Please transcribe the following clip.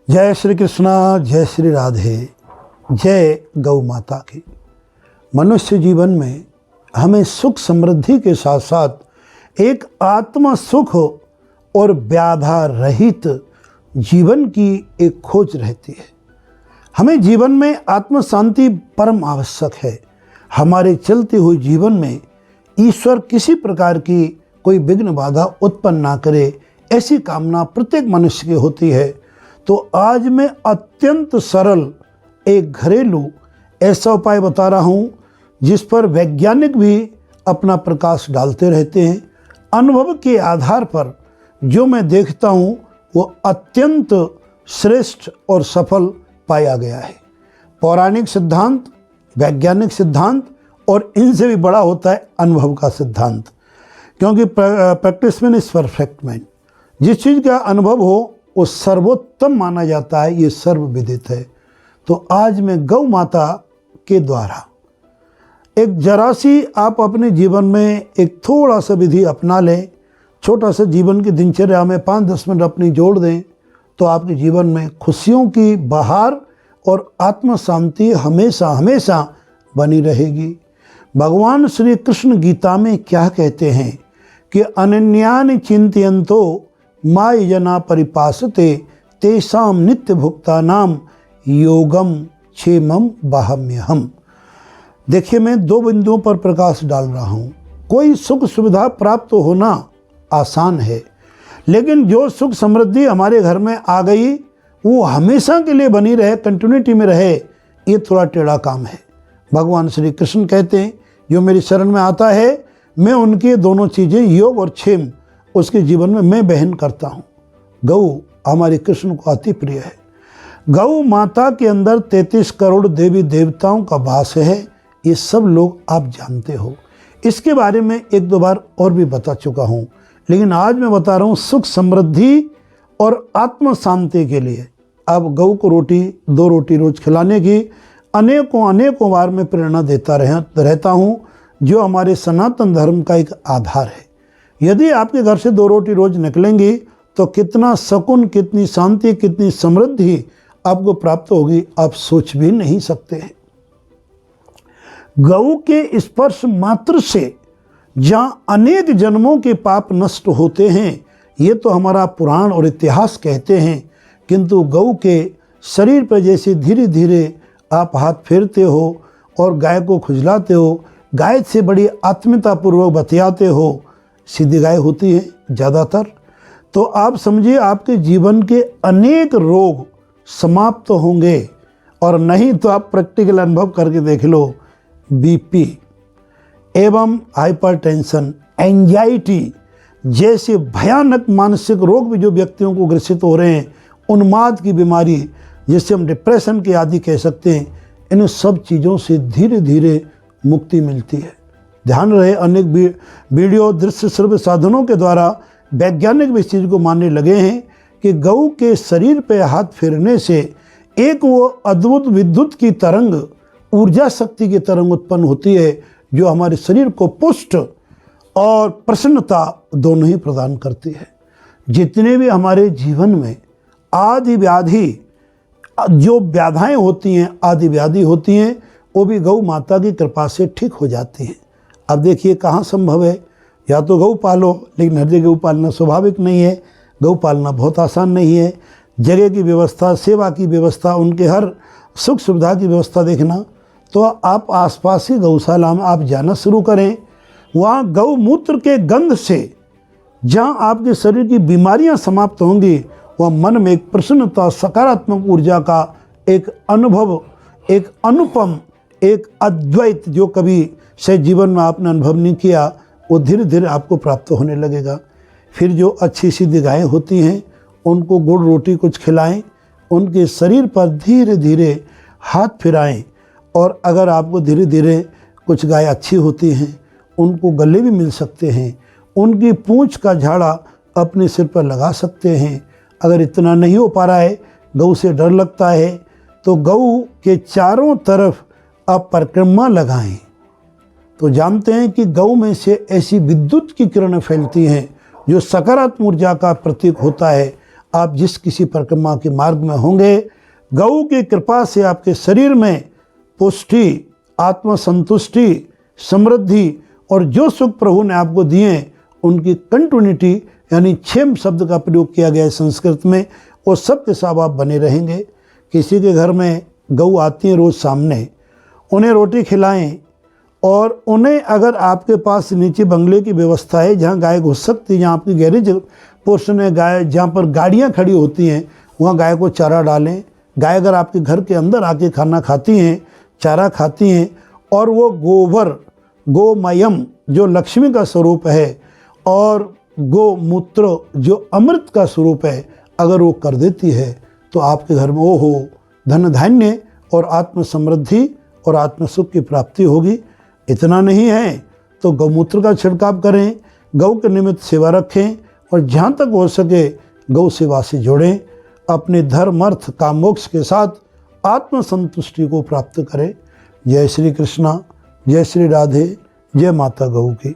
जय श्री कृष्णा, जय श्री राधे, जय गौ माता की। मनुष्य जीवन में हमें सुख समृद्धि के साथ साथ एक आत्म सुख और व्याधा रहित जीवन की एक खोज रहती है। हमें जीवन में आत्म शांति परम आवश्यक है। हमारे चलते हुए जीवन में ईश्वर किसी प्रकार की कोई विघ्न बाधा उत्पन्न ना करे, ऐसी कामना प्रत्येक मनुष्य की होती है। तो आज मैं अत्यंत सरल एक घरेलू ऐसा उपाय बता रहा हूँ जिस पर वैज्ञानिक भी अपना प्रकाश डालते रहते हैं। अनुभव के आधार पर जो मैं देखता हूँ वो अत्यंत श्रेष्ठ और सफल पाया गया है। पौराणिक सिद्धांत, वैज्ञानिक सिद्धांत और इनसे भी बड़ा होता है अनुभव का सिद्धांत, क्योंकि practice man is perfect man. जिस चीज़ का अनुभव हो वो सर्वोत्तम माना जाता है, ये सर्वविदित है। तो आज मैं गौ माता के द्वारा एक जरा सी आप अपने जीवन में एक थोड़ा सा विधि अपना लें, छोटा सा जीवन की दिनचर्या में 5-10 मिनट अपनी जोड़ दें, तो आपके जीवन में खुशियों की बहार और आत्म शांति हमेशा हमेशा बनी रहेगी। भगवान श्री कृष्ण गीता में क्या कहते हैं कि अनन्यानि चिंतयन्तो माय जना परिपासते तेषाम नित्य भुक्तानाम योगम क्षेमम बाहम्यहम। देखिए, मैं 2 बिंदुओं पर प्रकाश डाल रहा हूँ। कोई सुख सुविधा प्राप्त होना आसान है, लेकिन जो सुख समृद्धि हमारे घर में आ गई वो हमेशा के लिए बनी रहे, कंटिन्यूटी में रहे, ये थोड़ा टेढ़ा काम है। भगवान श्री कृष्ण कहते हैं जो मेरी शरण में आता है मैं उनके दोनों चीज़ें योग और क्षेम उसके जीवन में मैं बहन करता हूँ। गौ हमारे कृष्ण को अति प्रिय है। गौ माता के अंदर 33 करोड़ देवी देवताओं का वास है, ये सब लोग आप जानते हो। इसके बारे में 1-2 बार और भी बता चुका हूँ, लेकिन आज मैं बता रहा हूँ सुख समृद्धि और आत्म शांति के लिए। अब गौ को 2 रोटी रोज खिलाने की अनेकों बार मैं प्रेरणा देता रहता हूँ, जो हमारे सनातन धर्म का एक आधार है। यदि आपके घर से 2 रोटी रोज निकलेंगी तो कितना सुकून, कितनी शांति, कितनी समृद्धि आपको प्राप्त होगी, आप सोच भी नहीं सकते हैं। गौ के स्पर्श मात्र से जहाँ अनेक जन्मों के पाप नष्ट होते हैं, ये तो हमारा पुराण और इतिहास कहते हैं, किंतु गौ के शरीर पर जैसे धीरे धीरे आप हाथ फेरते हो और गाय को खुजलाते हो, गाय से बड़ी आत्मीयतापूर्वक बतियाते हो, सीधी गाय होती है ज़्यादातर, तो आप समझिए आपके जीवन के अनेक रोग समाप्त होंगे। और नहीं तो आप प्रैक्टिकल अनुभव करके देख लो, बीपी एवं हाइपरटेंशन, एंजाइटी जैसे भयानक मानसिक रोग भी जो व्यक्तियों को ग्रसित हो रहे हैं, उन्माद की बीमारी जिसे हम डिप्रेशन के आदि कह सकते हैं, इन सब चीज़ों से धीरे धीरे मुक्ति मिलती है। ध्यान रहे, अनेक वीडियो दृश्य श्रव्य साधनों के द्वारा वैज्ञानिक भी इस चीज़ को मानने लगे हैं कि गौ के शरीर पे हाथ फेरने से एक वो अद्भुत विद्युत की तरंग, ऊर्जा शक्ति की तरंग उत्पन्न होती है, जो हमारे शरीर को पुष्ट और प्रसन्नता दोनों ही प्रदान करती है। जितने भी हमारे जीवन में आदि व्याधि, जो व्याधाएँ होती हैं, आदि व्याधि होती हैं, वो भी गौ माता की कृपा से ठीक हो जाती हैं। अब देखिए कहाँ संभव है, या तो गौ पालो, लेकिन हर जगह गौ पालना स्वाभाविक नहीं है। गौ पालना बहुत आसान नहीं है। जगह की व्यवस्था, सेवा की व्यवस्था, उनके हर सुख सुविधा की व्यवस्था देखना, तो आप आसपास ही गौशाला में आप जाना शुरू करें। वहाँ गौमूत्र के गंध से जहाँ आपके शरीर की बीमारियाँ समाप्त होंगी, वह मन में एक प्रसन्नता, सकारात्मक ऊर्जा का एक अनुभव, एक अनुपम, एक अद्वैत जो कभी शायद जीवन में आपने अनुभव नहीं किया, वो धीरे धीरे आपको प्राप्त होने लगेगा। फिर जो अच्छी सीधी गायें होती हैं उनको गुड़ रोटी कुछ खिलाएं, उनके शरीर पर धीरे धीरे हाथ फिराएं, और अगर आपको धीरे धीरे कुछ गाय अच्छी होती हैं उनको गले भी मिल सकते हैं, उनकी पूंछ का झाड़ा अपने सिर पर लगा सकते हैं। अगर इतना नहीं हो पा रहा है, गौ से डर लगता है, तो गौ के चारों तरफ आप परिक्रमा लगाएं। तो जानते हैं कि गौ में से ऐसी विद्युत की किरणें फैलती हैं जो सकारात्मक ऊर्जा का प्रतीक होता है। आप जिस किसी परिक्रमा के मार्ग में होंगे, गौ की कृपा से आपके शरीर में पुष्टि, आत्मसंतुष्टि, समृद्धि और जो सुख प्रभु ने आपको दिए उनकी कंटिन्यूटी, यानी क्षेम शब्द का प्रयोग किया गया है संस्कृत में, वो सब के सब आप बने रहेंगे। किसी के घर में गौ आती है रोज़ सामने, उन्हें रोटी खिलाएं और उन्हें अगर आपके पास नीचे बंगले की व्यवस्था है जहाँ गाय घुस सकती है, जहाँ आपकी गैरेज पोर्शन है, गाय जहाँ पर गाड़ियाँ खड़ी होती हैं वहाँ गाय को चारा डालें। गाय अगर आपके घर के अंदर आके खाना खाती हैं, चारा खाती हैं और वो गोबर, गोमयम जो लक्ष्मी का स्वरूप है और गोमूत्र जो अमृत का स्वरूप है, अगर वो कर देती है तो आपके घर में वो हो धन धान्य और आत्म समृद्धि और आत्म सुख की प्राप्ति होगी। इतना नहीं है तो गौमूत्र का छिड़काव करें, गौ के निमित्त सेवा रखें और जहाँ तक हो सके गौ सेवा से जोड़ें। अपने धर्म, अर्थ, काम, मोक्ष के साथ आत्म संतुष्टि को प्राप्त करें। जय श्री कृष्णा, जय श्री राधे, जय माता गौ की।